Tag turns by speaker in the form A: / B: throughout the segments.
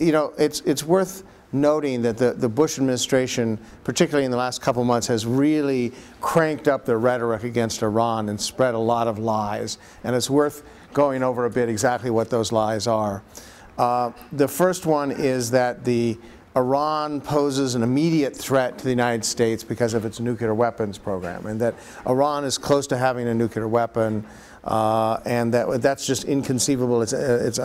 A: you know, it's worth noting that the Bush administration, particularly in the last couple months, has really cranked up the rhetoric against Iran and spread a lot of lies. And it's worth going over a bit exactly what those lies are. The first one is that Iran poses an immediate threat to the United States because of its nuclear weapons program, and that Iran is close to having a nuclear weapon, and that's just inconceivable. It's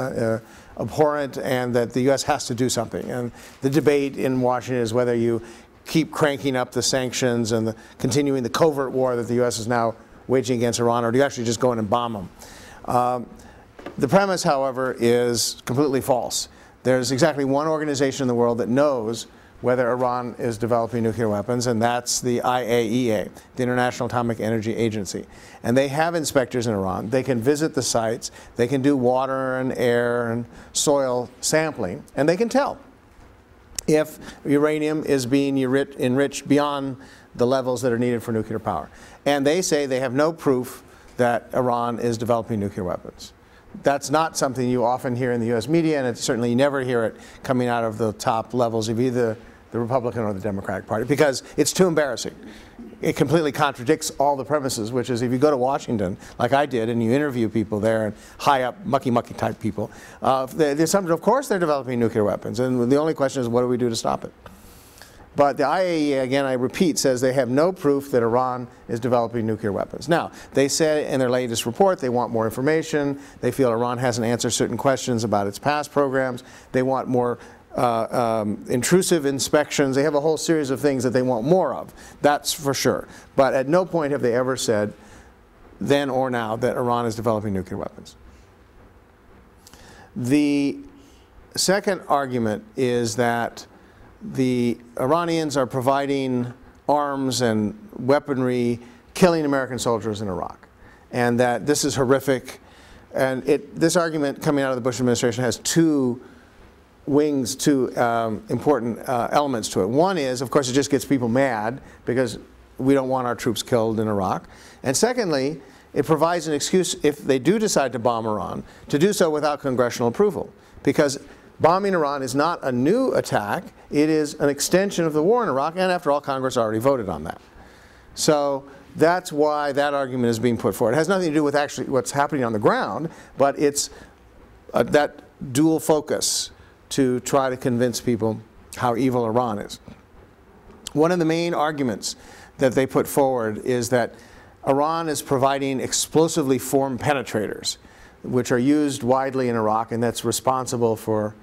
A: abhorrent, and that the U.S. has to do something. And the debate in Washington is whether you keep cranking up the sanctions and continuing the covert war that the U.S. is now waging against Iran, or do you actually just go in and bomb them? The premise, however, is completely false. There's exactly one organization in the world that knows whether Iran is developing nuclear weapons, and that's the IAEA, the International Atomic Energy Agency. And they have inspectors in Iran. They can visit the sites. They can do water and air and soil sampling, and they can tell if uranium is being enriched beyond the levels that are needed for nuclear power. And they say they have no proof that Iran is developing nuclear weapons. That's not something you often hear in the U.S. media, and it's certainly you never hear it coming out of the top levels of either the Republican or the Democratic Party, because it's too embarrassing. It completely contradicts all the premises, which is if you go to Washington, like I did, and you interview people there, and high-up, mucky type people, there's something, of course they're developing nuclear weapons, and the only question is what do we do to stop it? But the IAEA, again, I repeat, says they have no proof that Iran is developing nuclear weapons. Now, they said in their latest report they want more information. They feel Iran hasn't answered certain questions about its past programs. They want more intrusive inspections. They have a whole series of things that they want more of. That's for sure. But at no point have they ever said, then or now, that Iran is developing nuclear weapons. The second argument is that the Iranians are providing arms and weaponry, killing American soldiers in Iraq, and that this is horrific. And this argument coming out of the Bush administration has two wings, two important elements to it. One is, of course, it just gets people mad because we don't want our troops killed in Iraq. And secondly, it provides an excuse, if they do decide to bomb Iran, to do so without congressional approval. Because bombing Iran is not a new attack, it is an extension of the war in Iraq, and after all, Congress already voted on that. So that's why that argument is being put forward. It has nothing to do with actually what's happening on the ground, but it's that dual focus to try to convince people how evil Iran is. One of the main arguments that they put forward is that Iran is providing explosively formed penetrators, which are used widely in Iraq, and that's responsible for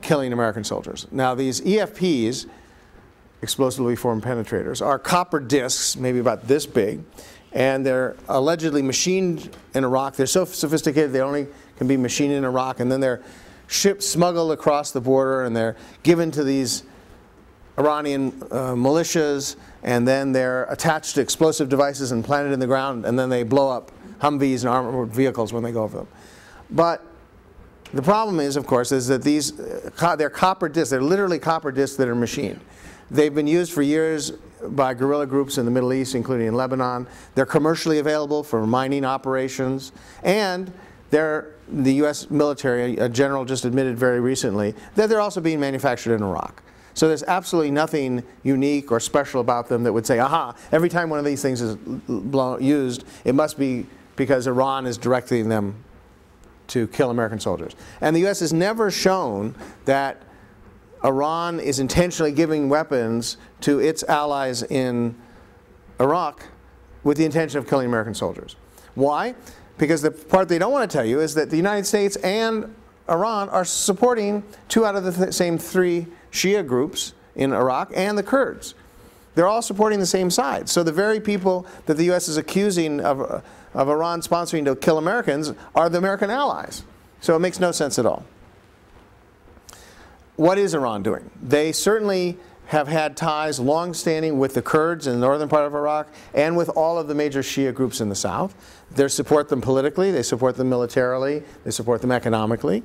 A: killing American soldiers. Now, these EFPs, explosively formed penetrators, are copper discs, maybe about this big, and they're allegedly machined in Iraq. They're so sophisticated they only can be machined in Iraq, and then they're shipped, smuggled across the border, and they're given to these Iranian militias, and then they're attached to explosive devices and planted in the ground, and then they blow up Humvees and armored vehicles when they go over them. But the problem is, of course, is that they're copper discs. They're literally copper discs that are machined. They've been used for years by guerrilla groups in the Middle East, including in Lebanon. They're commercially available for mining operations. And the U.S. military, a general just admitted very recently, that they're also being manufactured in Iraq. So there's absolutely nothing unique or special about them that would say, aha, every time one of these things is used, it must be because Iran is directing them to kill American soldiers. And the U.S. has never shown that Iran is intentionally giving weapons to its allies in Iraq with the intention of killing American soldiers. Why? Because the part they don't want to tell you is that the United States and Iran are supporting two out of the same three Shia groups in Iraq and the Kurds. They're all supporting the same side. So the very people that the U.S. is accusing of Iran sponsoring to kill Americans are the American allies. So it makes no sense at all. What is Iran doing? They certainly have had ties long-standing with the Kurds in the northern part of Iraq and with all of the major Shia groups in the south. They support them politically, they support them militarily, they support them economically.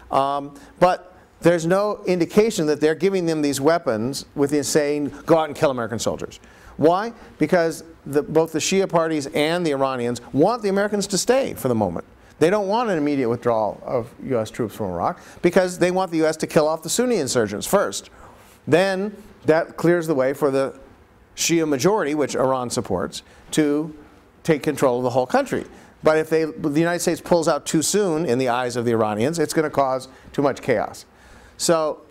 A: But there's no indication that they're giving them these weapons with the saying, go out and kill American soldiers. Why? Because both the Shia parties and the Iranians want the Americans to stay for the moment. They don't want an immediate withdrawal of U.S. troops from Iraq because they want the U.S. to kill off the Sunni insurgents first. Then that clears the way for the Shia majority, which Iran supports, to take control of the whole country. But if the United States pulls out too soon in the eyes of the Iranians, it's going to cause too much chaos. So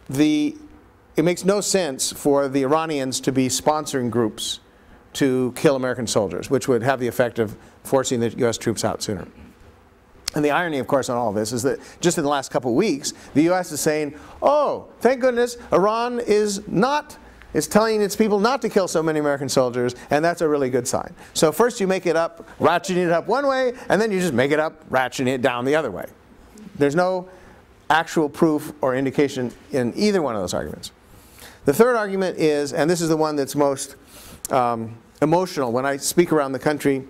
A: it makes no sense for the Iranians to be sponsoring groups to kill American soldiers, which would have the effect of forcing the U.S. troops out sooner. And the irony, of course, on all of this is that just in the last couple of weeks, the U.S. is saying, oh, thank goodness, Iran is telling its people not to kill so many American soldiers, and that's a really good sign. So first you make it up, ratcheting it up one way, and then you just make it up, ratcheting it down the other way. There's no actual proof or indication in either one of those arguments. The third argument is, and this is the one that's most emotional, when I speak around the country,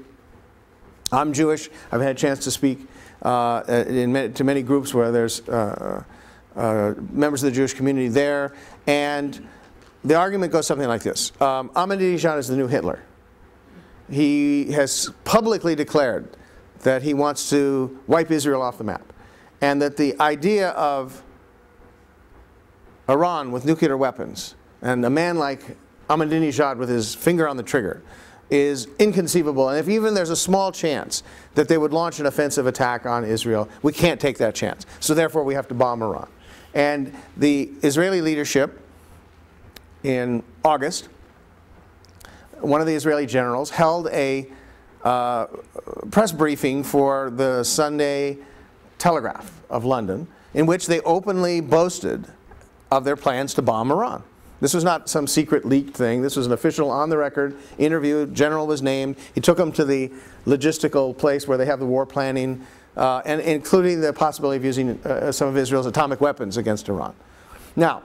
A: I'm Jewish, I've had a chance to speak to many groups where there's members of the Jewish community there, and the argument goes something like this. Ahmadinejad is the new Hitler. He has publicly declared that he wants to wipe Israel off the map, and that the idea of Iran with nuclear weapons and a man like Ahmadinejad with his finger on the trigger is inconceivable. And if even there's a small chance that they would launch an offensive attack on Israel, we can't take that chance. So therefore we have to bomb Iran. And the Israeli leadership in August, one of the Israeli generals held a press briefing for the Sunday Telegraph of London, in which they openly boasted of their plans to bomb Iran. This was not some secret leaked thing. This was an official on-the-record interview. General was named. He took them to the logistical place where they have the war planning, and including the possibility of using some of Israel's atomic weapons against Iran. Now,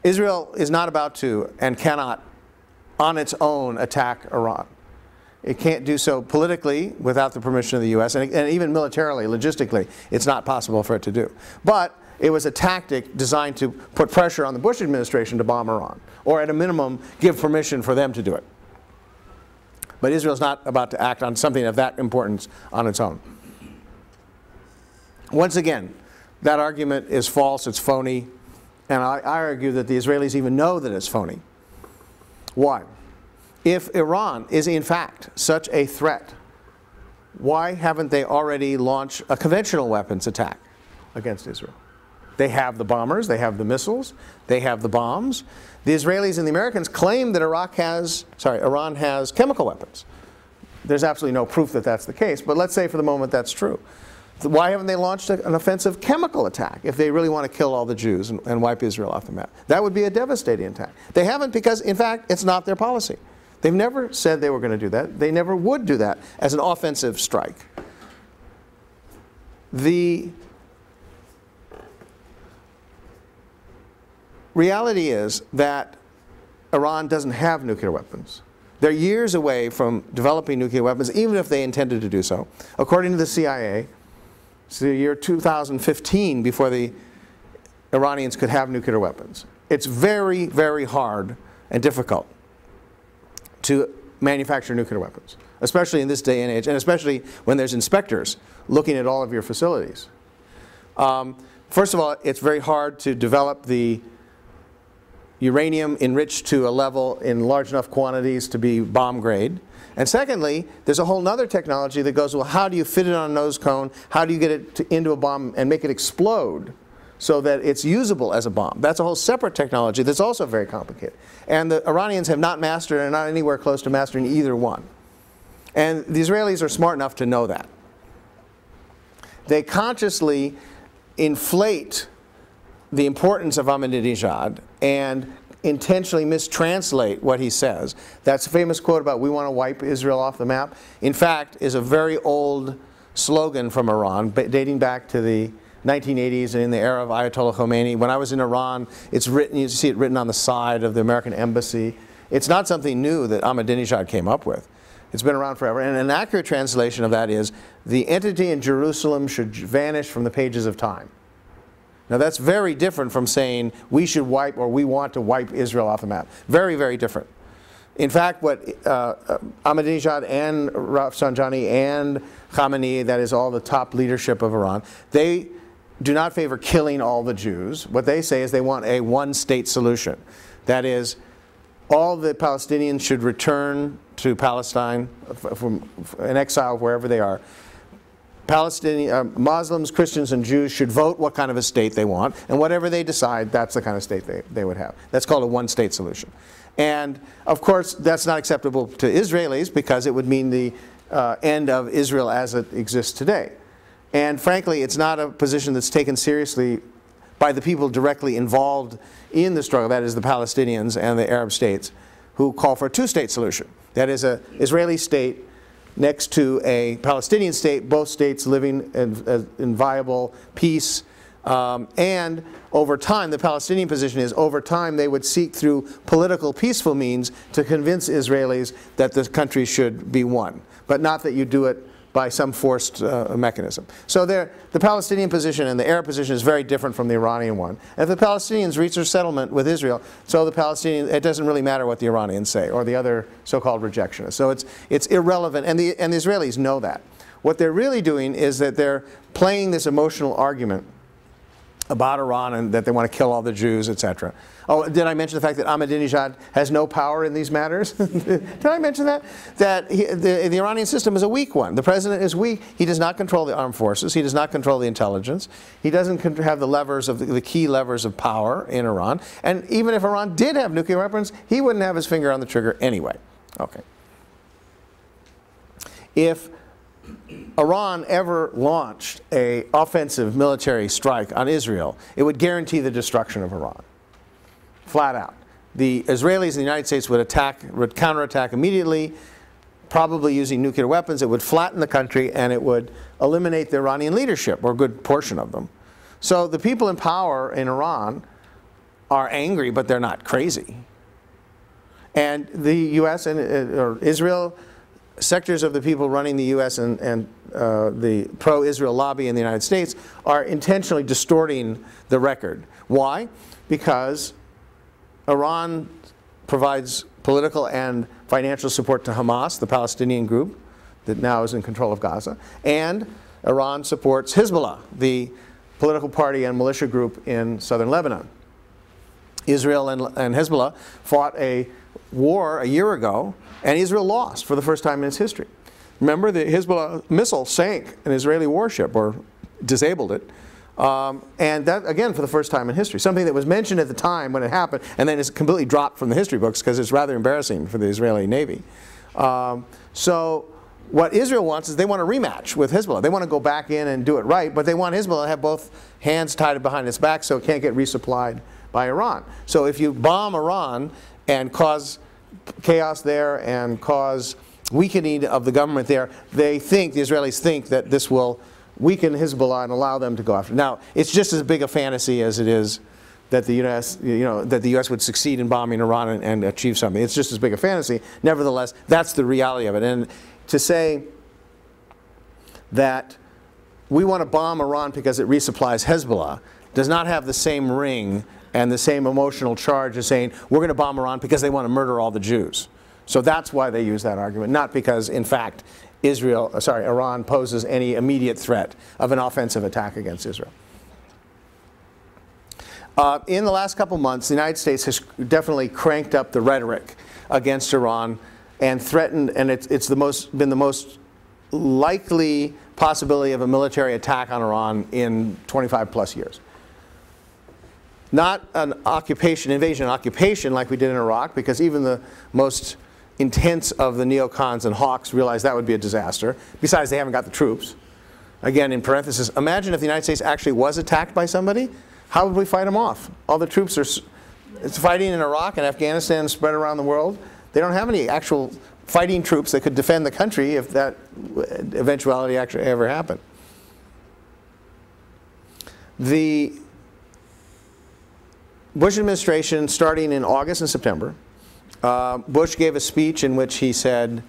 A: Israel is not about to and cannot, on its own, attack Iran. It can't do so politically without the permission of the U.S., and even militarily, logistically, it's not possible for it to do. But it was a tactic designed to put pressure on the Bush administration to bomb Iran, or at a minimum, give permission for them to do it. But Israel's not about to act on something of that importance on its own. Once again, that argument is false, it's phony, and I argue that the Israelis even know that it's phony. Why? If Iran is in fact such a threat, why haven't they already launched a conventional weapons attack against Israel? They have the bombers, they have the missiles, they have the bombs. The Israelis and the Americans claim that Iran has chemical weapons. There's absolutely no proof that that's the case, but let's say for the moment that's true. Why haven't they launched an offensive chemical attack if they really want to kill all the Jews and wipe Israel off the map? That would be a devastating attack. They haven't because, in fact, it's not their policy. They've never said they were going to do that. They never would do that as an offensive strike. The reality is that Iran doesn't have nuclear weapons. They're years away from developing nuclear weapons, even if they intended to do so. According to the CIA, it's the year 2015 before the Iranians could have nuclear weapons. It's very, very hard and difficult to manufacture nuclear weapons, especially in this day and age, and especially when there's inspectors looking at all of your facilities. First of all, it's very hard to develop the uranium enriched to a level in large enough quantities to be bomb grade. And secondly, there's a whole other technology that goes, well, how do you fit it on a nose cone? How do you get it into a bomb and make it explode so that it's usable as a bomb? That's a whole separate technology that's also very complicated. And the Iranians have not mastered and are not anywhere close to mastering either one. And the Israelis are smart enough to know that. They consciously inflate the importance of Ahmadinejad and intentionally mistranslate what he says. That famous quote about "we want to wipe Israel off the map," in fact, is a very old slogan from Iran, dating back to the 1980s and in the era of Ayatollah Khomeini. When I was in Iran, it's written, you see it written on the side of the American embassy. It's not something new that Ahmadinejad came up with. It's been around forever. And an accurate translation of that is, the entity in Jerusalem should vanish from the pages of time. Now that's very different from saying we should wipe or we want to wipe Israel off the map. Very, very different. In fact, what Ahmadinejad and Rafsanjani and Khamenei, that is all the top leadership of Iran, they do not favor killing all the Jews. What they say is they want a one-state solution. That is, all the Palestinians should return to Palestine from in exile wherever they are. Palestinian Muslims, Christians, and Jews should vote what kind of a state they want, and whatever they decide, that's the kind of state they would have. That's called a one-state solution. And of course, that's not acceptable to Israelis because it would mean the end of Israel as it exists today. And frankly, it's not a position that's taken seriously by the people directly involved in the struggle, that is the Palestinians and the Arab states, who call for a two-state solution. That is an Israeli state next to a Palestinian state, both states living in viable peace. And over time, the Palestinian position is, over time they would seek through political peaceful means to convince Israelis that the country should be one, but not that you do it by some forced mechanism. So the Palestinian position and the Arab position is very different from the Iranian one. And if the Palestinians reach a settlement with Israel, so the Palestinians, it doesn't really matter what the Iranians say or the other so-called rejectionists. So it's irrelevant, and the Israelis know that. What they're really doing is that they're playing this emotional argument about Iran and that they want to kill all the Jews, etc. Oh, did I mention the fact that Ahmadinejad has no power in these matters? Did I mention that? That the Iranian system is a weak one. The president is weak. He does not control the armed forces. He does not control the intelligence. He doesn't have the levers of the key levers of power in Iran. And even if Iran did have nuclear weapons, he wouldn't have his finger on the trigger anyway. Okay. If Iran ever launched an offensive military strike on Israel, it would guarantee the destruction of Iran, flat out. The Israelis and the United States would counterattack immediately, probably using nuclear weapons. It would flatten the country, and it would eliminate the Iranian leadership, or a good portion of them. So the people in power in Iran are angry, but they're not crazy. And the U.S. or Israel, sectors of the people running the U.S. and the pro-Israel lobby in the United States are intentionally distorting the record. Why? Because Iran provides political and financial support to Hamas, the Palestinian group that now is in control of Gaza, and Iran supports Hezbollah, the political party and militia group in southern Lebanon. Israel and Hezbollah fought a war a year ago, and Israel lost for the first time in its history. Remember, the Hezbollah missile sank an Israeli warship, or disabled it. And that, again, for the first time in history. Something that was mentioned at the time when it happened, and then it's completely dropped from the history books because it's rather embarrassing for the Israeli Navy. So what Israel wants is they want a rematch with Hezbollah. They want to go back in and do it right, but they want Hezbollah to have both hands tied behind its back so it can't get resupplied by Iran. So if you bomb Iran and cause chaos there and cause weakening of the government there, the Israelis think that this will weaken Hezbollah and allow them to go after. Now, it's just as big a fantasy as it is that the U.S. would succeed in bombing Iran and achieve something. It's just as big a fantasy. Nevertheless, that's the reality of it. And to say that we want to bomb Iran because it resupplies Hezbollah does not have the same ring and the same emotional charge as saying we're going to bomb Iran because they want to murder all the Jews. So that's why they use that argument, not because, in fact, Iran poses any immediate threat of an offensive attack against Israel. In the last couple months, the United States has definitely cranked up the rhetoric against Iran and threatened, and it's been the most likely possibility of a military attack on Iran in 25 plus years. Not an invasion and occupation like we did in Iraq, because even the most intense of the neocons and hawks realized that would be a disaster. Besides, they haven't got the troops. Again, in parenthesis, imagine if the United States actually was attacked by somebody. How would we fight them off? All the troops are fighting in Iraq and Afghanistan spread around the world. They don't have any actual fighting troops that could defend the country if that eventuality actually ever happened. The Bush administration, starting in August and September, Bush gave a speech in which he said,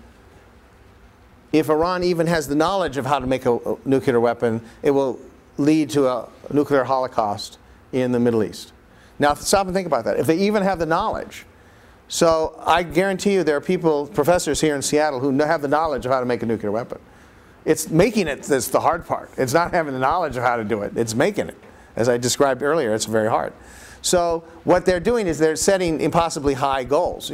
A: if Iran even has the knowledge of how to make a nuclear weapon, it will lead to a nuclear holocaust in the Middle East. Now stop and think about that. If they even have the knowledge. So I guarantee you there are professors here in Seattle who have the knowledge of how to make a nuclear weapon. It's making it that's the hard part. It's not having the knowledge of how to do it. It's making it. As I described earlier, it's very hard. So what they're doing is they're setting impossibly high goals,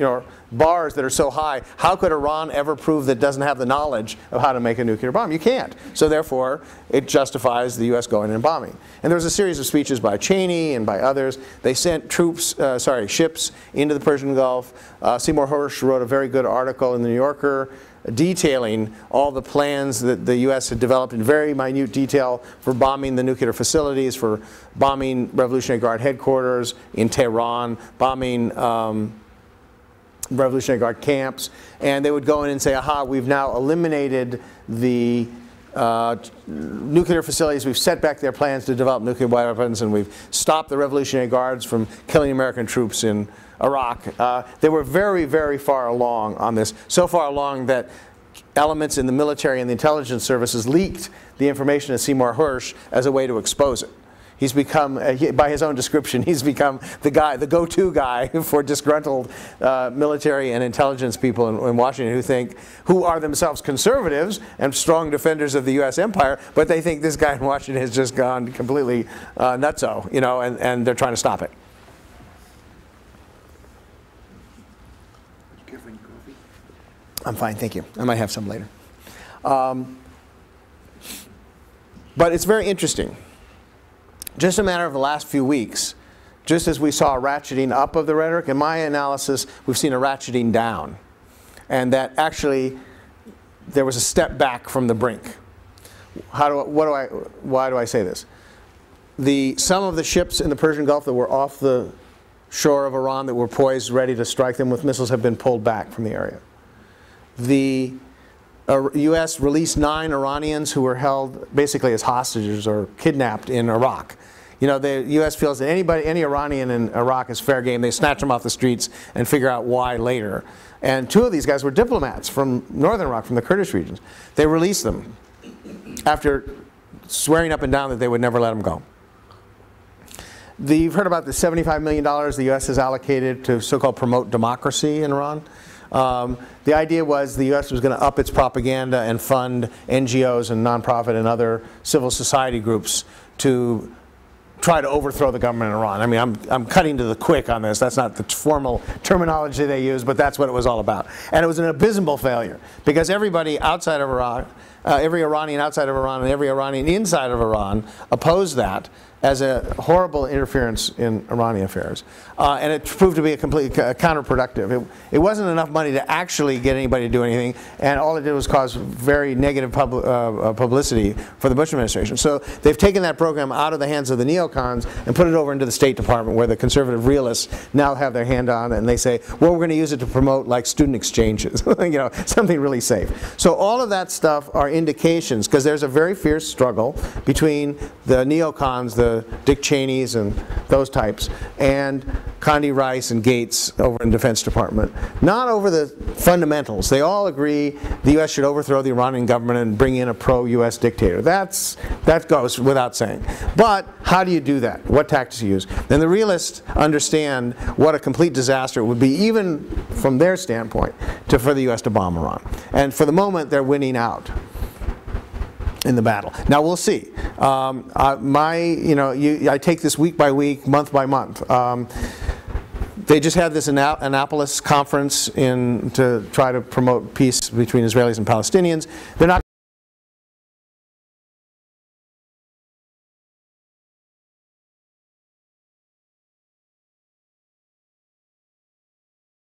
A: bars that are so high. How could Iran ever prove that it doesn't have the knowledge of how to make a nuclear bomb? You can't. So therefore, it justifies the U.S. going and bombing. And there was a series of speeches by Cheney and by others. They sent ships into the Persian Gulf. Seymour Hersh wrote a very good article in the New Yorker detailing all the plans that the U.S. had developed in very minute detail for bombing the nuclear facilities, for bombing Revolutionary Guard headquarters in Tehran, bombing Revolutionary Guard camps. And they would go in and say, aha, we've now eliminated the nuclear facilities, we've set back their plans to develop nuclear weapons, and we've stopped the Revolutionary Guards from killing American troops in Iraq. They were very, very far along on this, so far along that elements in the military and the intelligence services leaked the information to Seymour Hersh as a way to expose it. He's become, by his own description, he's become the guy, the go-to guy for disgruntled military and intelligence people in Washington who are themselves conservatives and strong defenders of the U.S. empire, but they think this guy in Washington has just gone completely nutso, and they're trying to stop it. I'm fine, thank you. I might have some later. But it's very interesting. Just a matter of the last few weeks, just as we saw a ratcheting up of the rhetoric, in my analysis, we've seen a ratcheting down. And that actually, there was a step back from the brink. Why do I say this? Some of the ships in the Persian Gulf that were off the shore of Iran that were poised, ready to strike them with missiles, have been pulled back from the area. The U.S. released 9 Iranians who were held basically as hostages or kidnapped in Iraq. The U.S. feels that any Iranian in Iraq is fair game. They snatch them off the streets and figure out why later. And 2 of these guys were diplomats from northern Iraq, from the Kurdish regions. They released them after swearing up and down that they would never let them go. You've heard about the $75 million the U.S. has allocated to so-called promote democracy in Iran. The idea was the U.S. was going to up its propaganda and fund NGOs and nonprofit and other civil society groups to try to overthrow the government in Iran. I mean, I'm cutting to the quick on this. That's not the formal terminology they use, but that's what it was all about. And it was an abysmal failure because everybody outside of Iraq, every Iranian outside of Iran and every Iranian inside of Iran opposed that as a horrible interference in Iranian affairs. And it proved to be a completely counterproductive. It wasn't enough money to actually get anybody to do anything, and all it did was cause very negative publicity for the Bush administration. So they've taken that program out of the hands of the neocons and put it over into the State Department, where the conservative realists now have their hand on it, and they say, well, we're going to use it to promote like student exchanges, something really safe. So all of that stuff are indications, because there's a very fierce struggle between the neocons, the Dick Cheneys and those types, and Condi Rice and Gates over in the Defense Department. Not over the fundamentals. They all agree the U.S. should overthrow the Iranian government and bring in a pro-U.S. dictator. That goes without saying. But how do you do that? What tactics do you use? Then the realists understand what a complete disaster it would be, even from their standpoint, for the U.S. to bomb Iran. And for the moment, they're winning out in the battle. Now we'll see. I take this week by week, month by month. They just had this Annapolis conference to try to promote peace between Israelis and Palestinians. They're not.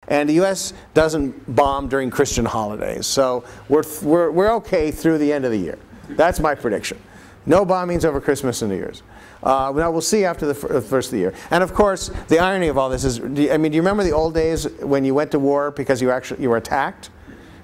A: And the U.S. doesn't bomb during Christian holidays, so we're okay through the end of the year. That's my prediction. No bombings over Christmas and New Year's. Now we'll see after the first of the year. And of course, the irony of all this is, do you remember the old days when you went to war because you were attacked?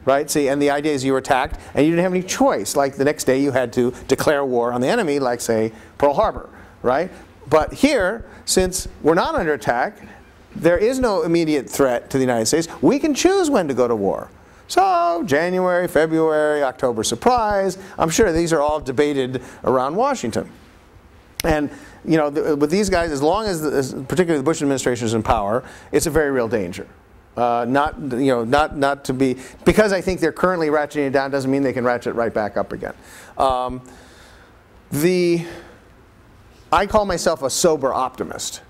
A: Right? See, and the idea is you were attacked and you didn't have any choice. Like the next day you had to declare war on the enemy, like say Pearl Harbor, right? But here, since we're not under attack, there is no immediate threat to the United States. We can choose when to go to war. So January, February, October, surprise. I'm sure these are all debated around Washington. And with these guys, as long as particularly the Bush administration is in power, it's a very real danger. Not to be, because I think they're currently ratcheting it down doesn't mean they can ratchet right back up again. I call myself a sober optimist.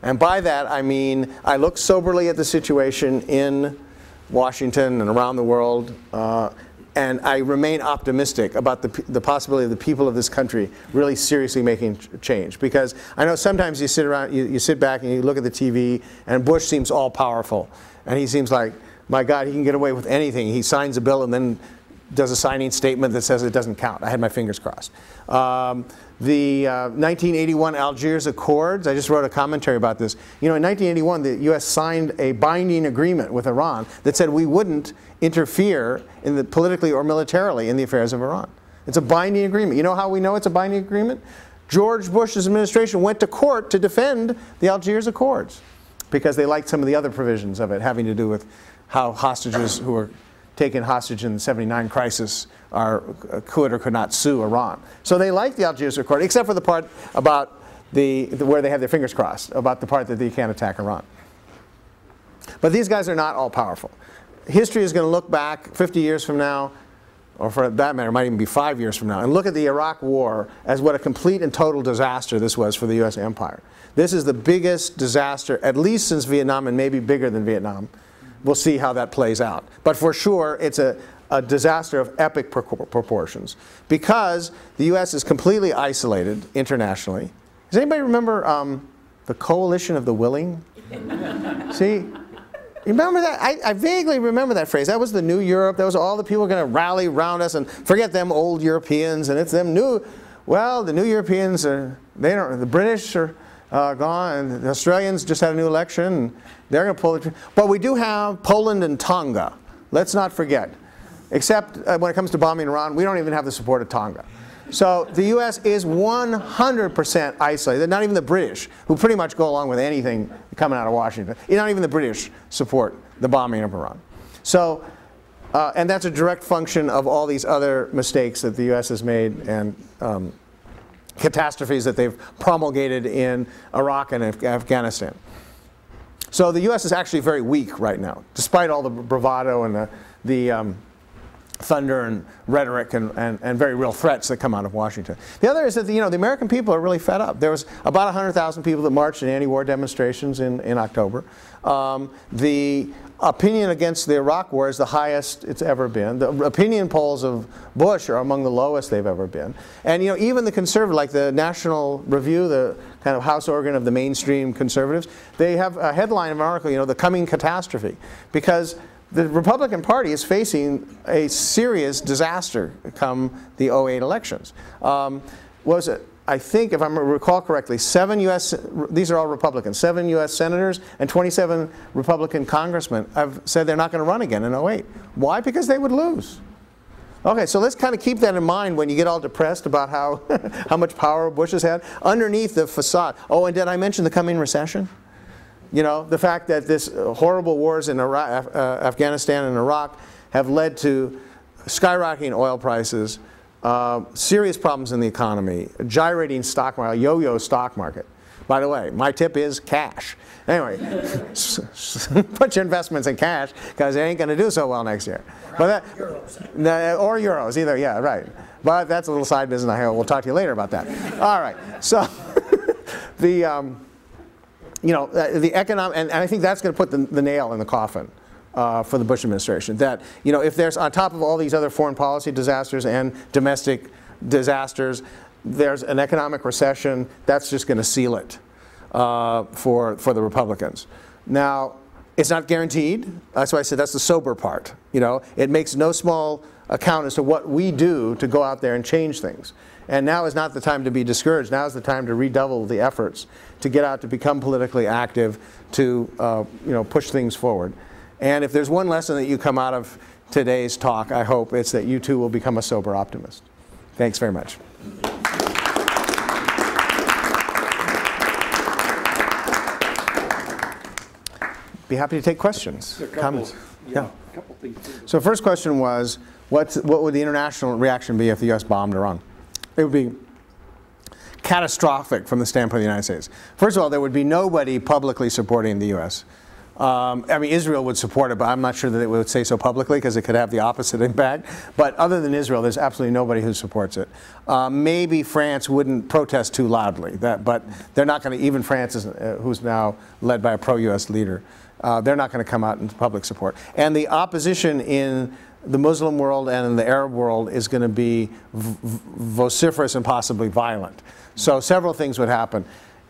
A: And by that I mean I look soberly at the situation in Washington and around the world, and I remain optimistic about the possibility of the people of this country really seriously making change. Because I know sometimes you sit around, you sit back and you look at the TV, and Bush seems all powerful. And he seems like, my God, he can get away with anything. He signs a bill and then does a signing statement that says it doesn't count. I had my fingers crossed. The 1981 Algiers Accords, I just wrote a commentary about this. You know, in 1981, the U.S. signed a binding agreement with Iran that said we wouldn't interfere politically or militarily in the affairs of Iran. It's a binding agreement. You know how we know it's a binding agreement? George Bush's administration went to court to defend the Algiers Accords because they liked some of the other provisions of it having to do with how hostages who were taken hostage in the '79 crisis could or could not sue Iran. So they liked the Algiers Accord, except for the part about where they have their fingers crossed, about the part that they can't attack Iran. But these guys are not all powerful. History is going to look back 50 years from now, or for that matter, it might even be 5 years from now, and look at the Iraq War as what a complete and total disaster this was for the U.S. empire. This is the biggest disaster, at least since Vietnam, and maybe bigger than Vietnam. We'll see how that plays out. But for sure, it's a disaster of epic proportions because the U.S. is completely isolated internationally. Does anybody remember the Coalition of the Willing? See? You remember that? I vaguely remember that phrase. That was the new Europe. That was all the people going to rally around us and forget them old Europeans, and it's them new. Well, the new Europeans are, they don't, the British are gone, and the Australians just had a new election, and they're going to pull it. But we do have Poland and Tonga. Let's not forget. Except when it comes to bombing Iran, we don't even have the support of Tonga. So the U.S. is 100% isolated. Not even the British, who pretty much go along with anything coming out of Washington. Not even the British support the bombing of Iran. So, and that's a direct function of all these other mistakes that the U.S. has made and catastrophes that they've promulgated in Iraq and Afghanistan. So the U.S. is actually very weak right now, despite all the bravado and the thunder and rhetoric and very real threats that come out of Washington. The other is that the American people are really fed up. There was about 100,000 people that marched in anti-war demonstrations in October. The opinion against the Iraq War is the highest it's ever been. The opinion polls of Bush are among the lowest they've ever been. And even the conservative, like the National Review, the kind of house organ of the mainstream conservatives, they have a headline of an article, the coming catastrophe, because the Republican Party is facing a serious disaster come the '08 elections. Was it? I think, if I recall correctly, these are all Republicans, 7 U.S. senators and 27 Republican congressmen have said they're not going to run again in '08. Why? Because they would lose. Okay, so let's kind of keep that in mind when you get all depressed about how, how much power Bush has had. Underneath the facade. Oh, and did I mention the coming recession? The fact that this horrible wars in Iraq, Afghanistan and Iraq have led to skyrocketing oil prices, serious problems in the economy, gyrating stock market, yo-yo stock market. By the way, my tip is cash. Anyway, put your investments in cash because it ain't going to do so well next year. Or euros, either, yeah, right. But that's a little side business. We'll talk to you later about that. All right, so the economic, and I think that's going to put the nail in the coffin for the Bush administration. That, if there's, on top of all these other foreign policy disasters and domestic disasters, there's an economic recession, that's just going to seal it for the Republicans. Now, it's not guaranteed. That's why I said that's the sober part. It makes no small account as to what we do to go out there and change things. And now is not the time to be discouraged. Now is the time to redouble the efforts to get out, to become politically active, to push things forward. And if there's one lesson that you come out of today's talk, I hope it's that you too will become a sober optimist. Thanks very much. Be happy to take questions, comments. Yeah.
B: A couple things.
A: So the first question was, what would the international reaction be if the U.S. bombed Iran? It would be catastrophic from the standpoint of the United States. First of all, there would be nobody publicly supporting the U.S. I mean, Israel would support it, but I'm not sure that it would say so publicly because it could have the opposite impact. But other than Israel, there's absolutely nobody who supports it. Maybe France wouldn't protest too loudly, but they're not going to, even France, who's now led by a pro-US leader, they're not going to come out in public support. And the opposition in the Muslim world and in the Arab world is going to be vociferous and possibly violent. So several things would happen.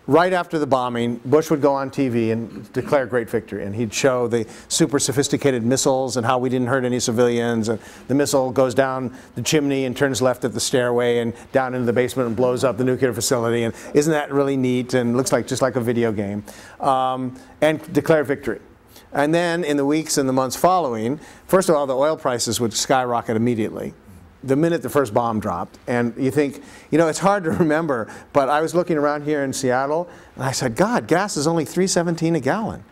A: Right after the bombing, Bush would go on TV and declare great victory, and he'd show the super sophisticated missiles and how we didn't hurt any civilians, and the missile goes down the chimney and turns left at the stairway and down into the basement and blows up the nuclear facility, and isn't that really neat and looks like just like a video game, and declare victory. And then in the weeks and the months following, first of all, the oil prices would skyrocket immediately the minute the first bomb dropped. And you think, you know, it's hard to remember, but I was looking around here in Seattle, and I said, God, gas is only $3.17 a gallon.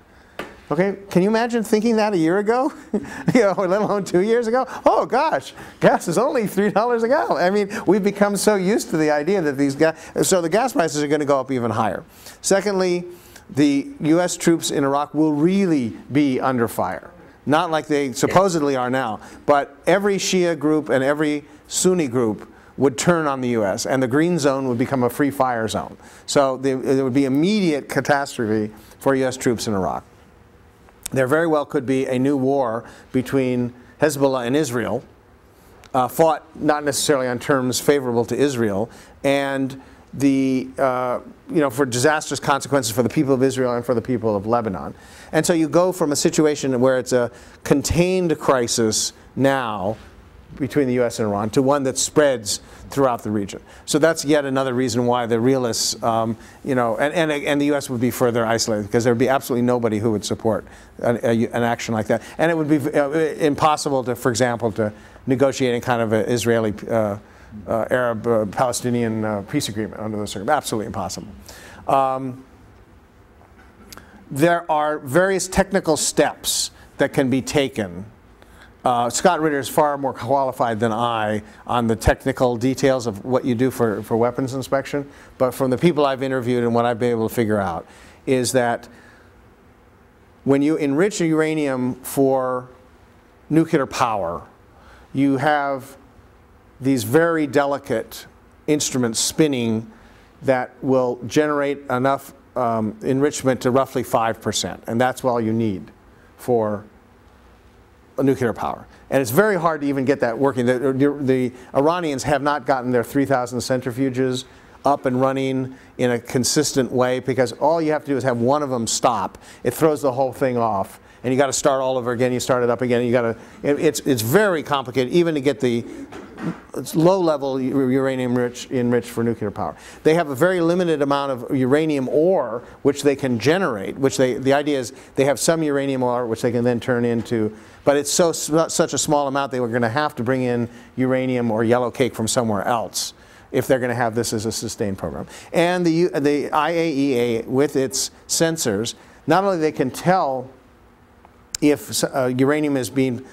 A: Okay, can you imagine thinking that a year ago? You know, let alone 2 years ago? Oh gosh, gas is only $3 a gallon. I mean, we've become so used to the idea that these gas, so the gas prices are going to go up even higher. Secondly, the US troops in Iraq will really be under fire. Not like they supposedly are now, but every Shia group and every Sunni group would turn on the US, and the green zone would become a free fire zone. So there would be immediate catastrophe for US troops in Iraq. There very well could be a new war between Hezbollah and Israel, fought not necessarily on terms favorable to Israel, and the, you know, for disastrous consequences for the people of Israel and for the people of Lebanon. And so you go from a situation where it's a contained crisis now between the US and Iran to one that spreads throughout the region. So that's yet another reason why the realists, you know, and the US would be further isolated, because there would be absolutely nobody who would support an action like that. And it would be impossible to, for example, to negotiate any kind of an Israeli Arab-Palestinian peace agreement under those circumstances. Absolutely impossible. There are various technical steps that can be taken. Scott Ritter is far more qualified than I on the technical details of what you do for weapons inspection, but from the people I've interviewed and what I've been able to figure out is that when you enrich uranium for nuclear power, you have these very delicate instruments spinning that will generate enough enrichment to roughly 5%, and that's all you need for a nuclear power. And it's very hard to even get that working. The Iranians have not gotten their 3,000 centrifuges up and running in a consistent way, because all you have to do is have one of them stop. It throws the whole thing off, and you got to start all over again. You start it up again. You got to. It's very complicated, even to get the low-level uranium enriched for nuclear power. They have a very limited amount of uranium ore which they can generate. The idea is they have some uranium ore which they can then turn into. But it's such a small amount they were going to have to bring in uranium or yellow cake from somewhere else if they're going to have this as a sustained program. And the IAEA, with its sensors, not only they can tell if uranium is being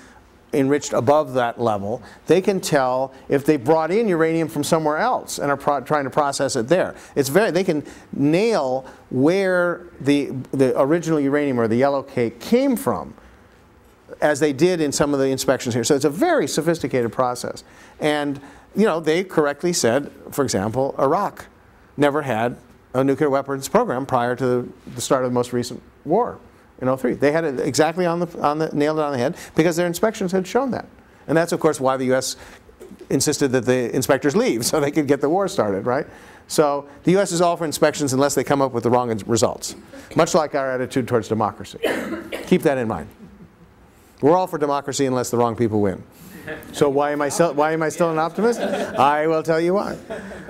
A: enriched above that level, they can tell if they brought in uranium from somewhere else and are trying to process it there. They can nail where the original uranium or the yellow cake came from, as they did in some of the inspections here. So it's a very sophisticated process. And you know, they correctly said, for example, Iraq never had a nuclear weapons program prior to the start of the most recent war in 2003. They had it exactly nailed it on the head, because their inspections had shown that. And that's, of course, why the U.S. insisted that the inspectors leave, so they could get the war started, right? So the U.S. is all for inspections unless they come up with the wrong results, much like our attitude towards democracy. Keep that in mind. We're all for democracy unless the wrong people win. So why am I still an optimist? I will tell you why.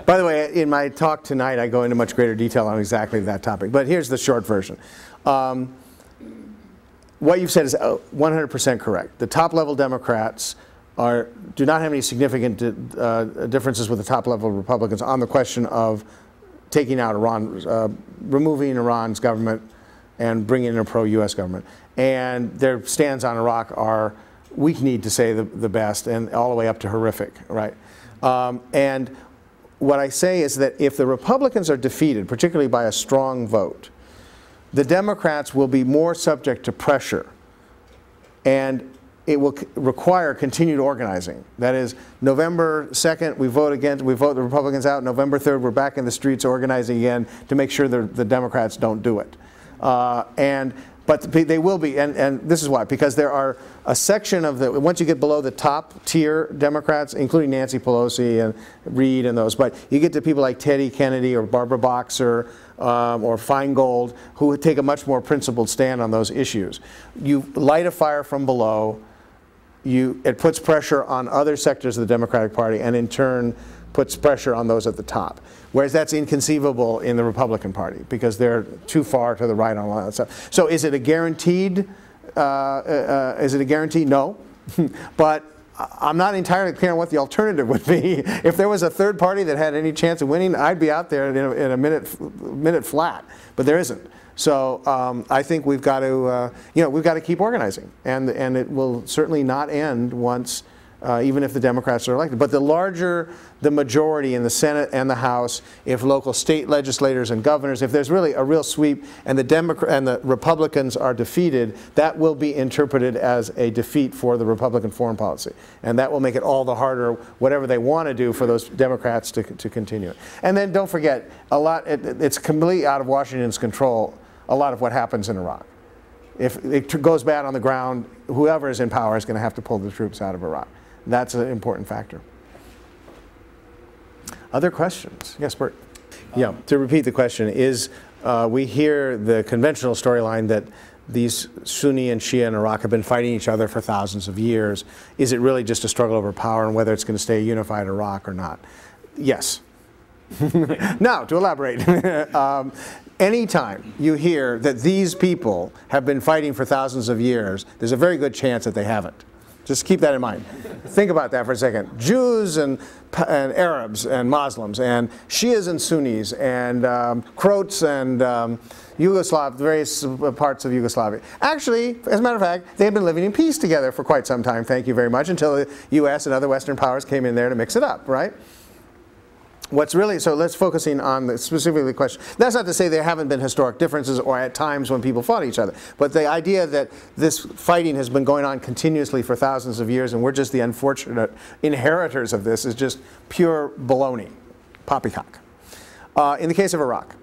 A: By the way, in my talk tonight, I go into much greater detail on exactly that topic. But here's the short version. What you've said is 100% correct. The top-level Democrats do not have any significant differences with the top-level Republicans on the question of taking out Iran, removing Iran's government and bringing in a pro-U.S. government. And their stands on Iraq are weak-kneed, to say the best, and all the way up to horrific, right? And what I say is that if the Republicans are defeated, particularly by a strong vote, the Democrats will be more subject to pressure, and it will require continued organizing. That is, November 2nd, we vote the Republicans out. November 3rd, we're back in the streets organizing again to make sure the Democrats don't do it. But they will be, and this is why, because there are a section of once you get below the top tier Democrats, including Nancy Pelosi and Reid and those, but you get to people like Teddy Kennedy or Barbara Boxer or Feingold, who take a much more principled stand on those issues. You light a fire from below, it puts pressure on other sectors of the Democratic Party, and in turn puts pressure on those at the top. Whereas that's inconceivable in the Republican Party because they're too far to the right on a lot of that stuff. So is it a guaranteed? No. But I'm not entirely clear on what the alternative would be. If there was a third party that had any chance of winning, I'd be out there in a minute flat. But there isn't. So I think we've got to, we've got to keep organizing, and it will certainly not end once. Even if the Democrats are elected. But the larger the majority in the Senate and the House, if local state legislators and governors, if there's really a real sweep and the Republicans are defeated, that will be interpreted as a defeat for the Republican foreign policy. And that will make it all the harder, whatever they want to do, for those Democrats to continue it. And then don't forget, it's completely out of Washington's control, a lot of what happens in Iraq. If it goes bad on the ground, whoever is in power is going to have to pull the troops out of Iraq. That's an important factor. Other questions? Yes, Bert. Yeah, to repeat the question, we hear the conventional storyline that these Sunni and Shia in Iraq have been fighting each other for thousands of years. Is it really just a struggle over power and whether it's going to stay a unified Iraq or not? Yes. Now, to elaborate, anytime you hear that these people have been fighting for thousands of years, there's a very good chance that they haven't. Just keep that in mind. Think about that for a second. Jews and Arabs and Muslims and Shias and Sunnis and Croats and various parts of Yugoslavia. Actually, as a matter of fact, they had been living in peace together for quite some time, thank you very much, until the U.S. and other Western powers came in there to mix it up, right? So let's focusing on specifically the question. That's not to say there haven't been historic differences or at times when people fought each other. But the idea that this fighting has been going on continuously for thousands of years and we're just the unfortunate inheritors of this is just pure baloney, poppycock. In the case of Iraq,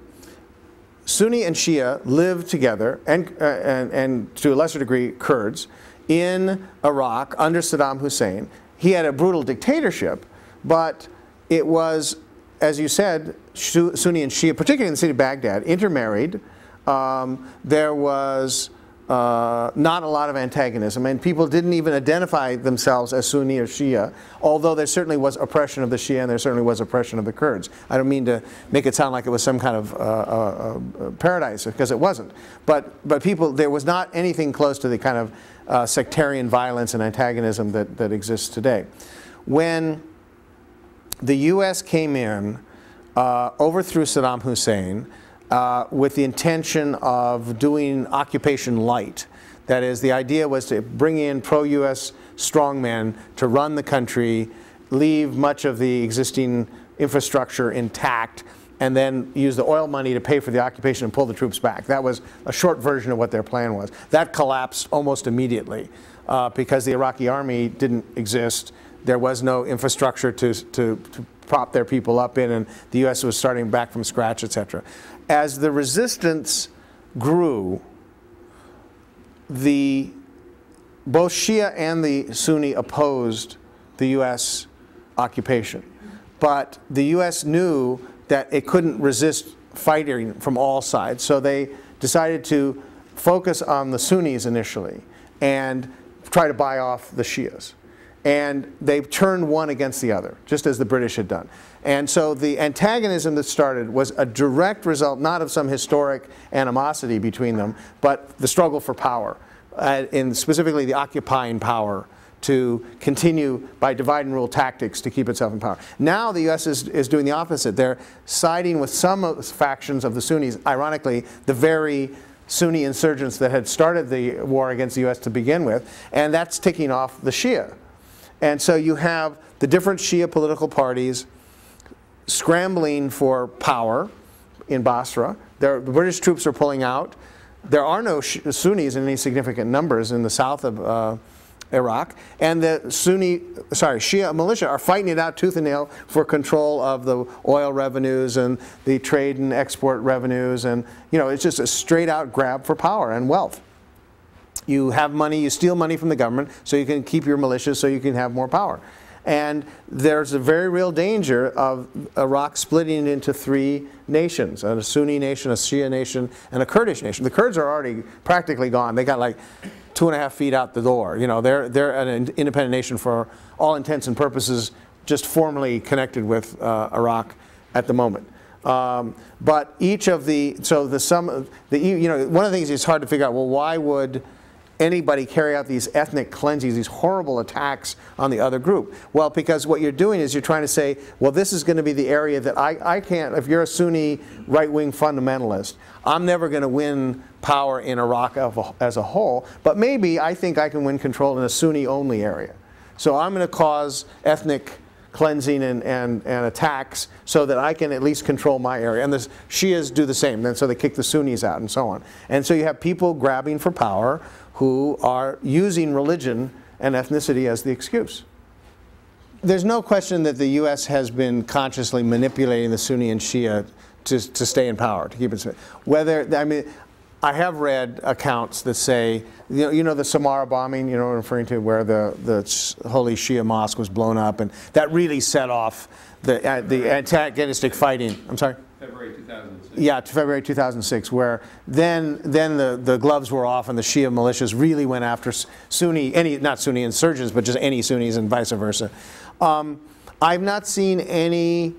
A: Sunni and Shia lived together, and to a lesser degree Kurds, in Iraq under Saddam Hussein. He had a brutal dictatorship, but it was, as you said, Sunni and Shia, particularly in the city of Baghdad, intermarried. There was not a lot of antagonism, and people didn't even identify themselves as Sunni or Shia, although there certainly was oppression of the Shia and there certainly was oppression of the Kurds. I don't mean to make it sound like it was some kind of paradise, because it wasn't. But there was not anything close to the kind of sectarian violence and antagonism that exists today. When the U.S. came in, overthrew Saddam Hussein with the intention of doing occupation light. That is, the idea was to bring in pro-U.S. strongmen to run the country, leave much of the existing infrastructure intact, and then use the oil money to pay for the occupation and pull the troops back. That was a short version of what their plan was. That collapsed almost immediately because the Iraqi army didn't exist. There was no infrastructure to prop their people up in, and the U.S. was starting back from scratch, etc. As the resistance grew, both Shia and the Sunni opposed the U.S. occupation. But the U.S. knew that it couldn't resist fighting from all sides, so they decided to focus on the Sunnis initially and try to buy off the Shias. And they turned one against the other, just as the British had done. And so the antagonism that started was a direct result, not of some historic animosity between them, but the struggle for power, and specifically the occupying power to continue by divide and rule tactics to keep itself in power. Now the U.S. is doing the opposite. They're siding with some factions of the Sunnis, ironically, the very Sunni insurgents that had started the war against the U.S. to begin with, and that's ticking off the Shia. And so you have the different Shia political parties scrambling for power in Basra. The British troops are pulling out. there are no Sunnis in any significant numbers in the south of Iraq, and the Shia militia are fighting it out tooth and nail for control of the oil revenues and the trade and export revenues, and it's just a straight out grab for power and wealth. You have money, you steal money from the government so you can keep your militias so you can have more power. And there's a very real danger of Iraq splitting into three nations: a Sunni nation, a Shia nation, and a Kurdish nation. The Kurds are already practically gone. They got like 2.5 feet out the door. They're an independent nation for all intents and purposes, just formally connected with Iraq at the moment. But each of one of the things is hard to figure out. Well, why would anybody carry out these ethnic cleansings, these horrible attacks on the other group? Well, because what you're doing is you're trying to say, well, this is going to be the area that I can't, if you're a Sunni right-wing fundamentalist, I'm never going to win power in Iraq as a whole, but maybe I think I can win control in a Sunni-only area. So I'm going to cause ethnic cleansing and attacks so that I can at least control my area. And the Shias do the same, and so they kick the Sunnis out and so on. And so you have people grabbing for power who are using religion and ethnicity as the excuse. There's no question that the U.S. has been consciously manipulating the Sunni and Shia to stay in power, to keep it. I have read accounts that say, the Samarra bombing, what I'm referring to, where the holy Shia mosque was blown up, and that really set off the antagonistic fighting. I'm sorry?
B: February 2006.
A: Yeah, February 2006, where then the gloves were off and the Shia militias really went after not Sunni insurgents, but just any Sunnis and vice versa. I've not seen any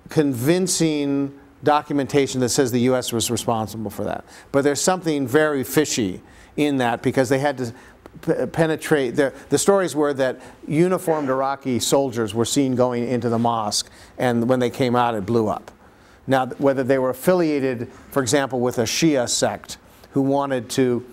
A: convincing documentation that says the U.S. was responsible for that. But there's something very fishy in that, because they had to penetrate. The stories were that uniformed Iraqi soldiers were seen going into the mosque, and when they came out, it blew up. Now, whether they were affiliated, for example, with a Shia sect who wanted to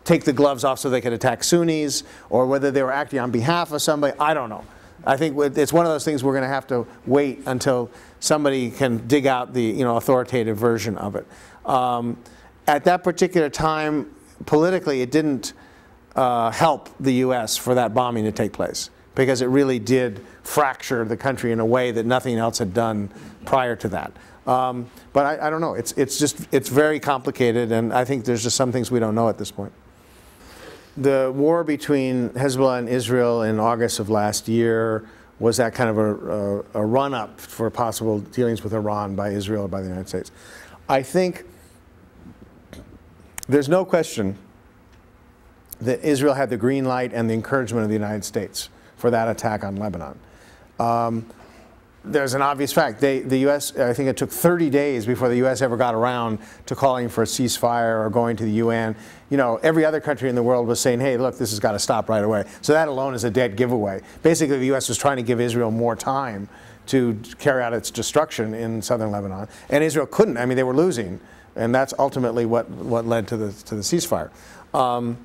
A: take the gloves off so they could attack Sunnis, or whether they were acting on behalf of somebody, I don't know. I think it's one of those things we're going to have to wait until somebody can dig out the authoritative version of it. At that particular time, politically, it didn't help the U.S. for that bombing to take place, because it really did fracture the country in a way that nothing else had done prior to that. But I don't know. It's very complicated, and I think there's just some things we don't know at this point. The war between Hezbollah and Israel in August of last year was that kind of a run-up for possible dealings with Iran by Israel or by the United States. I think there's no question that Israel had the green light and the encouragement of the United States for that attack on Lebanon. There's an obvious fact. The U.S., I think it took 30 days before the U.S. ever got around to calling for a ceasefire or going to the UN. Every other country in the world was saying, hey, look, this has got to stop right away. So that alone is a dead giveaway. Basically, the U.S. was trying to give Israel more time to carry out its destruction in southern Lebanon. And Israel couldn't. I mean, they were losing. And that's ultimately what led to the ceasefire. Why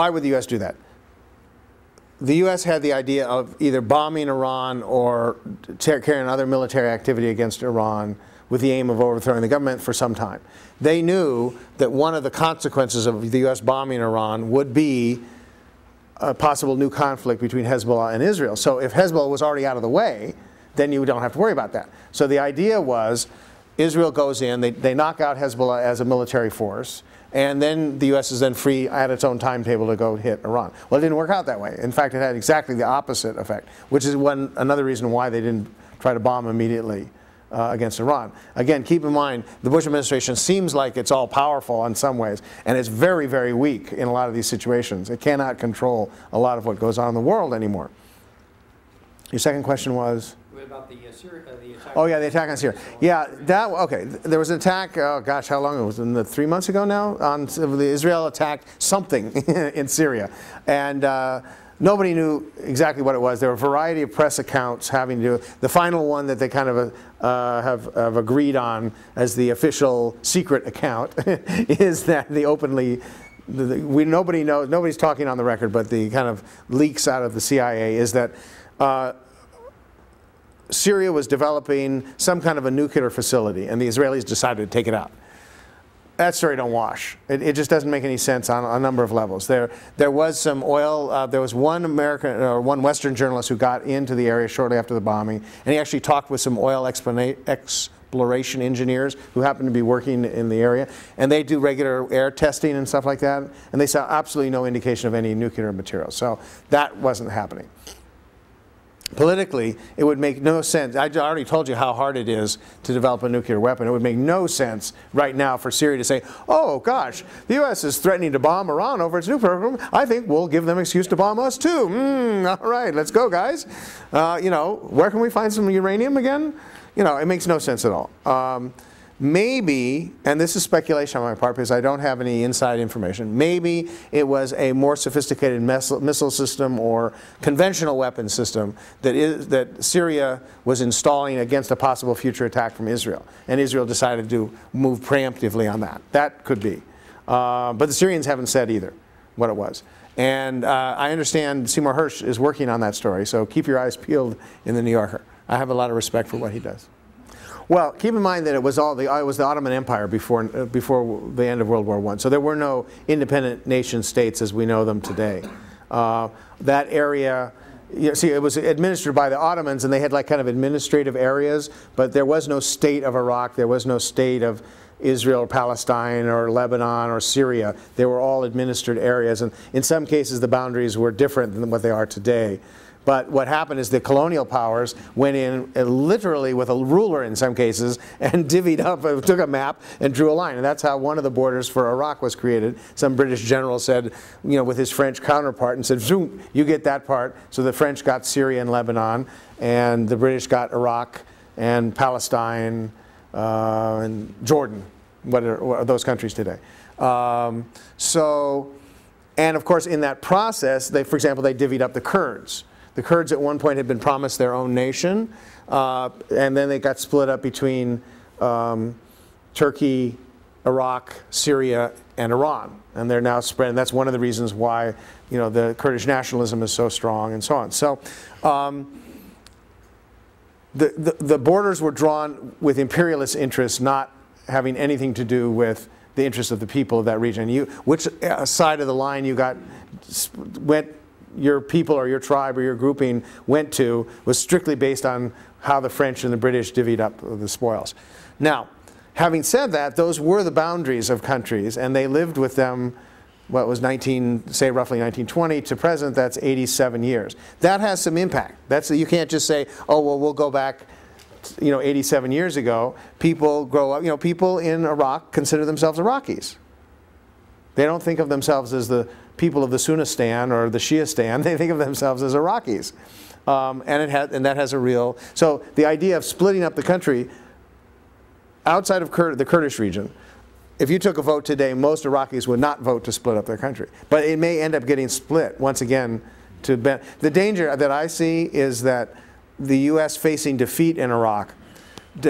A: would the U.S. do that? The U.S. had the idea of either bombing Iran or carrying other military activity against Iran with the aim of overthrowing the government for some time. They knew that one of the consequences of the U.S. bombing Iran would be a possible new conflict between Hezbollah and Israel. So if Hezbollah was already out of the way, then you don't have to worry about that. So the idea was Israel goes in, they knock out Hezbollah as a military force, and then the U.S. is then free at its own timetable to go hit Iran. Well, it didn't work out that way. In fact, it had exactly the opposite effect, which is another reason why they didn't try to bomb immediately against Iran. Again, keep in mind, the Bush administration seems like it's all powerful in some ways, and it's very, very weak in a lot of these situations. It cannot control a lot of what goes on in the world anymore. Your second question was?
B: What about the attack?
A: Oh yeah, the attack on Syria. Yeah, okay. There was an attack. Oh gosh, how long ago? It was 3 months ago now. Israel attacked something in Syria, and nobody knew exactly what it was. There were a variety of press accounts having to do. The final one that they kind of have agreed on as the official secret account is that nobody knows. Nobody's talking on the record, but the kind of leaks out of the CIA is that Syria was developing some kind of a nuclear facility, and the Israelis decided to take it out. That story don't wash. It just doesn't make any sense on a number of levels. There was some oil. There was one one Western journalist who got into the area shortly after the bombing, and he actually talked with some oil exploration engineers who happened to be working in the area, and they do regular air testing and stuff like that, and they saw absolutely no indication of any nuclear material. So that wasn't happening. Politically, it would make no sense. I already told you how hard it is to develop a nuclear weapon. It would make no sense right now for Syria to say, oh gosh, the U.S. is threatening to bomb Iran over its nuclear program. I think we'll give them an excuse to bomb us too. All right, let's go, guys. You know, where can we find some uranium again? You know, it makes no sense at all. Maybe, and this is speculation on my part because I don't have any inside information, maybe it was a more sophisticated missile system or conventional weapon system that Syria was installing against a possible future attack from Israel. And Israel decided to move preemptively on that. That could be. But the Syrians haven't said either what it was. And I understand Seymour Hersh is working on that story, so keep your eyes peeled in the New Yorker. I have a lot of respect for what he does. Well, keep in mind that it was the Ottoman Empire before the end of World War I. So there were no independent nation states as we know them today. That area, you see, it was administered by the Ottomans, and they had like kind of administrative areas, but there was no state of Iraq, there was no state of Israel or Palestine or Lebanon or Syria. They were all administered areas, and in some cases the boundaries were different than what they are today. But what happened is the colonial powers went in literally with a ruler in some cases and divvied up, took a map and drew a line. And that's how one of the borders for Iraq was created. Some British general said, you know, with his French counterpart and said, zoom, you get that part. So the French got Syria and Lebanon, and the British got Iraq and Palestine and Jordan. What are those countries today? And of course in that process, for example, they divvied up the Kurds. The Kurds at one point had been promised their own nation, and then they got split up between Turkey, Iraq, Syria, and Iran. And they're now spread, and that's one of the reasons why, you know, the Kurdish nationalism is so strong and so on. So the borders were drawn with imperialist interests, not having anything to do with the interests of the people of that region. Which side of the line your people or your tribe or your grouping went to was strictly based on how the French and the British divvied up the spoils. Now, having said that, those were the boundaries of countries, and they lived with them, what was say roughly 1920 to present, that's 87 years. That has some impact. You can't just say, oh, well, we'll go back, you know, 87 years ago. People grow up, you know, people in Iraq consider themselves Iraqis. They don't think of themselves as the people of the Sunnistan or the Shiistan. They think of themselves as Iraqis. And that has a real, so the idea of splitting up the country outside of the Kurdish region, if you took a vote today, most Iraqis would not vote to split up their country. But it may end up getting split once again. The danger that I see is that the U.S. facing defeat in Iraq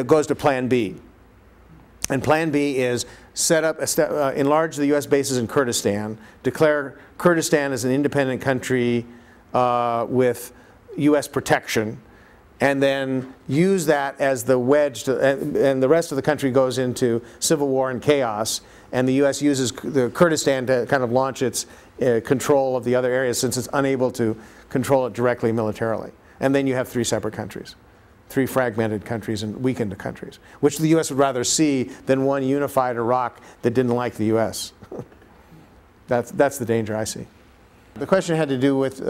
A: goes to Plan B. And Plan B is enlarge the U.S. bases in Kurdistan, declare Kurdistan as an independent country with U.S. protection, and then use that as the wedge, and the rest of the country goes into civil war and chaos, and the U.S. uses the Kurdistan to kind of launch its control of the other areas since it's unable to control it directly militarily. And then you have three separate countries. Three fragmented countries and weakened countries, which the U.S. would rather see than one unified Iraq that didn't like the U.S. That's the danger I see. The question had to do with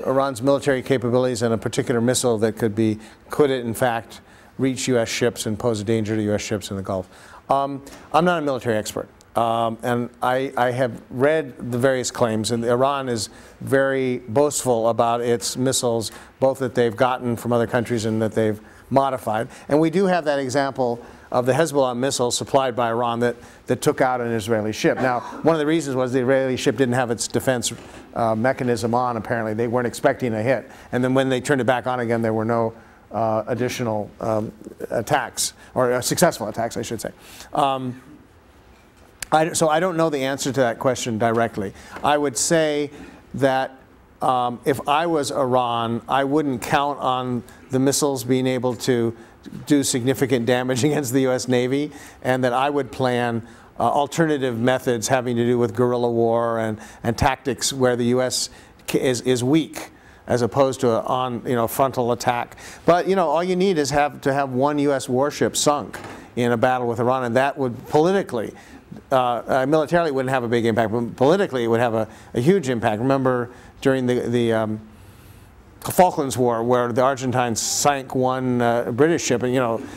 A: Iran's military capabilities and a particular missile that could it in fact reach U.S. ships and pose a danger to U.S. ships in the Gulf. I'm not a military expert. And I have read the various claims, and Iran is very boastful about its missiles, both that they've gotten from other countries and that they've modified. And we do have that example of the Hezbollah missile supplied by Iran that took out an Israeli ship. Now, one of the reasons was the Israeli ship didn't have its defense mechanism on, apparently. They weren't expecting a hit. And then when they turned it back on again, there were no additional attacks, or successful attacks, I should say. So I don't know the answer to that question directly. I would say that if I was Iran, I wouldn't count on the missiles being able to do significant damage against the U.S. Navy, and that I would plan alternative methods having to do with guerrilla war and tactics where the U.S. is weak, as opposed to a frontal attack. But all you need is to have one U.S. warship sunk in a battle with Iran, and that would politically, militarily, it wouldn't have a big impact, but politically it would have a huge impact. Remember during the Falklands War, where the Argentines sank one British ship, and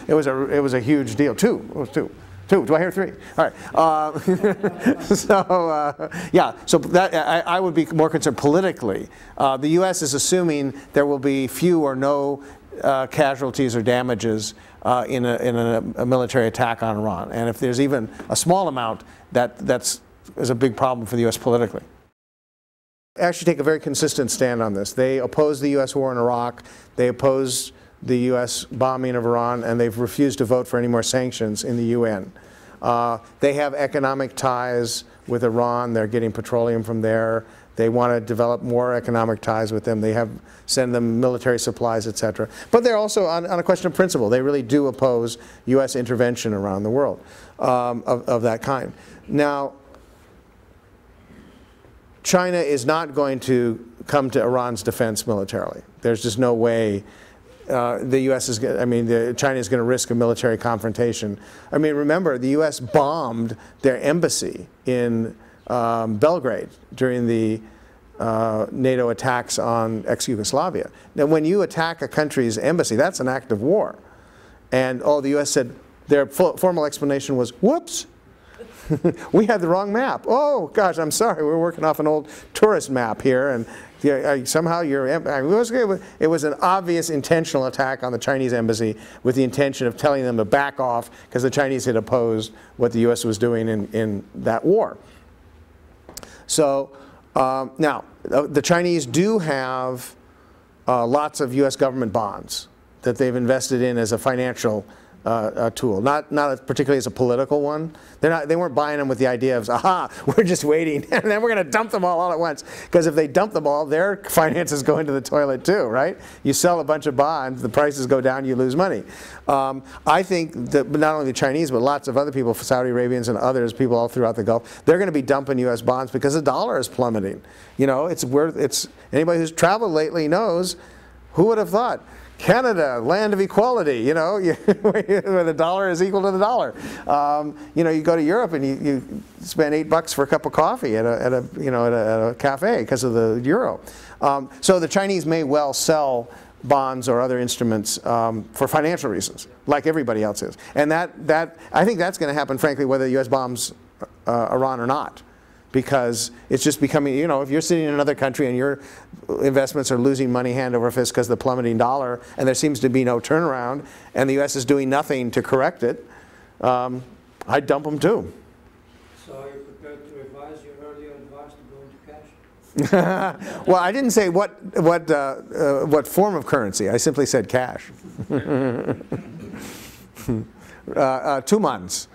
A: it was a huge deal. Two. It was two. Do I hear three? All right. So that I would be more concerned politically. The U.S. is assuming there will be few or no casualties or damages in a military attack on Iran, and if there's even a small amount, that is a big problem for the U.S. politically. Actually, take a very consistent stand on this. They oppose the U.S. war in Iraq. They oppose the U.S. bombing of Iran, and they've refused to vote for any more sanctions in the UN. They have economic ties with Iran. They're getting petroleum from there. They want to develop more economic ties with them. They send them military supplies, etc. But they're also, on a question of principle, they really do oppose U.S. intervention around the world of that kind. Now, China is not going to come to Iran's defense militarily. There's just no way the U.S. is, China is going to risk a military confrontation. Remember, the U.S. bombed their embassy in Belgrade during the NATO attacks on ex-Yugoslavia. Now, when you attack a country's embassy, that's an act of war. And the U.S. said, their formal explanation was, whoops, we had the wrong map. Oh, gosh, I'm sorry, we're working off an old tourist map here, and somehow it was an obvious intentional attack on the Chinese embassy with the intention of telling them to back off because the Chinese had opposed what the U.S. was doing in that war. So now, the Chinese do have lots of U.S. government bonds that they've invested in as a financial tool, not particularly as a political one. They weren't buying them with the idea of, aha, we're just waiting, and then we're going to dump them all at once. Because if they dump them all, their finances go into the toilet too, right? You sell a bunch of bonds, the prices go down, you lose money. I think that not only the Chinese, but lots of other people, Saudi Arabians and others, people all throughout the Gulf, they're going to be dumping U.S. bonds because the dollar is plummeting. Anybody who's traveled lately knows, who would have thought? Canada, land of equality, where the dollar is equal to the dollar. You go to Europe and you spend $8 for a cup of coffee at a cafe because of the euro. So the Chinese may well sell bonds or other instruments for financial reasons, like everybody else is. And I think that's going to happen, frankly, whether the U.S. bombs Iran or not. Because it's just becoming, if you're sitting in another country and your investments are losing money hand over fist because of the plummeting dollar, and there seems to be no turnaround, and the U.S. is doing nothing to correct it, I'd dump them too.
B: So are you prepared to revise your earlier advice to go into cash?
A: Well, I didn't say what form of currency. I simply said cash. 2 months.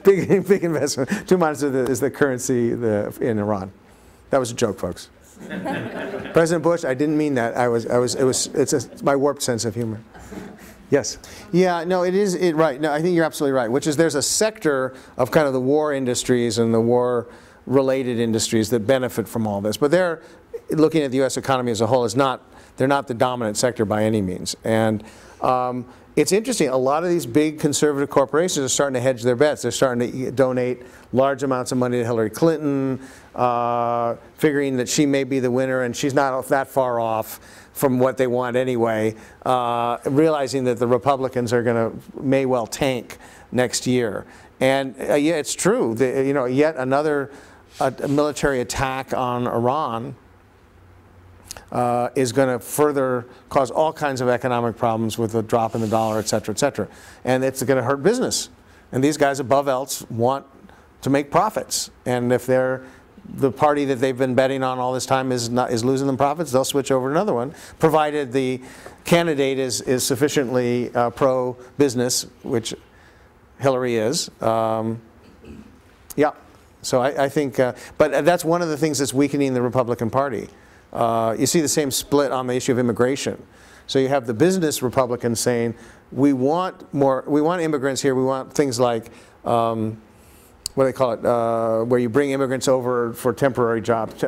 A: big investment. 2 months is the currency in Iran. That was a joke, folks. President Bush, I didn't mean that. It's my warped sense of humor. Yes. Yeah. No. Right. No. I think you're absolutely right. Which is there's a sector of kind of the war industries and the war-related industries that benefit from all this, but they're looking at the U.S. economy as a whole. They're not the dominant sector by any means. And it's interesting, a lot of these big conservative corporations are starting to hedge their bets. They're starting to donate large amounts of money to Hillary Clinton, figuring that she may be the winner and she's not that far off from what they want anyway, realizing that the Republicans may well tank next year. And yeah, it's true, yet another military attack on Iran is going to further cause all kinds of economic problems with the drop in the dollar, et cetera, et cetera. And it's going to hurt business. And these guys above else want to make profits. And if the party that they've been betting on all this time is losing them profits, they'll switch over to another one, provided the candidate is sufficiently pro-business, which Hillary is. Yeah. So I think, but that's one of the things that's weakening the Republican Party. you see the same split on the issue of immigration. So you have the business Republicans saying, we want immigrants here, we want things like, what do they call it, where you bring immigrants over for temporary jobs,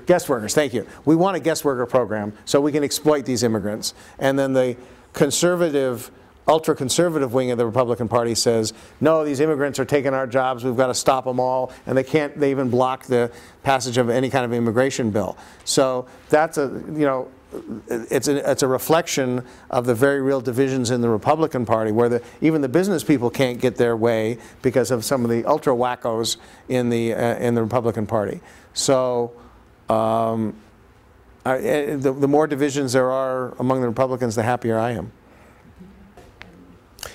A: guest workers, thank you. We want a guest worker program so we can exploit these immigrants. And then the conservative, ultra-conservative wing of the Republican Party says, no, these immigrants are taking our jobs, we've got to stop them all, and they even block the passage of any kind of immigration bill. So that's it's a reflection of the very real divisions in the Republican Party, where even the business people can't get their way because of some of the ultra wackos in the Republican Party. So the more divisions there are among the Republicans, the happier I am.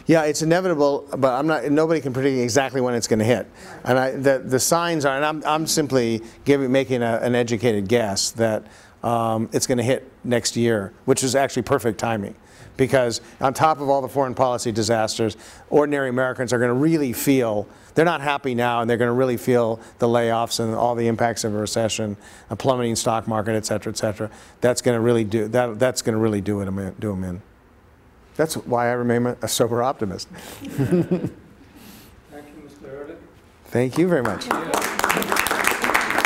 A: Yeah, it's inevitable, but nobody can predict exactly when it's going to hit. And the signs are, and I'm simply making an educated guess that it's going to hit next year, which is actually perfect timing. Because on top of all the foreign policy disasters, ordinary Americans are going to really feel, they're not happy now, and they're going to really feel the layoffs and all the impacts of a recession, a plummeting stock market, et cetera, et cetera. That's going to really do them in. That's why I remain a sober optimist.
B: Thank you, Mr. Erlich.
A: Thank you very much.
B: Yeah.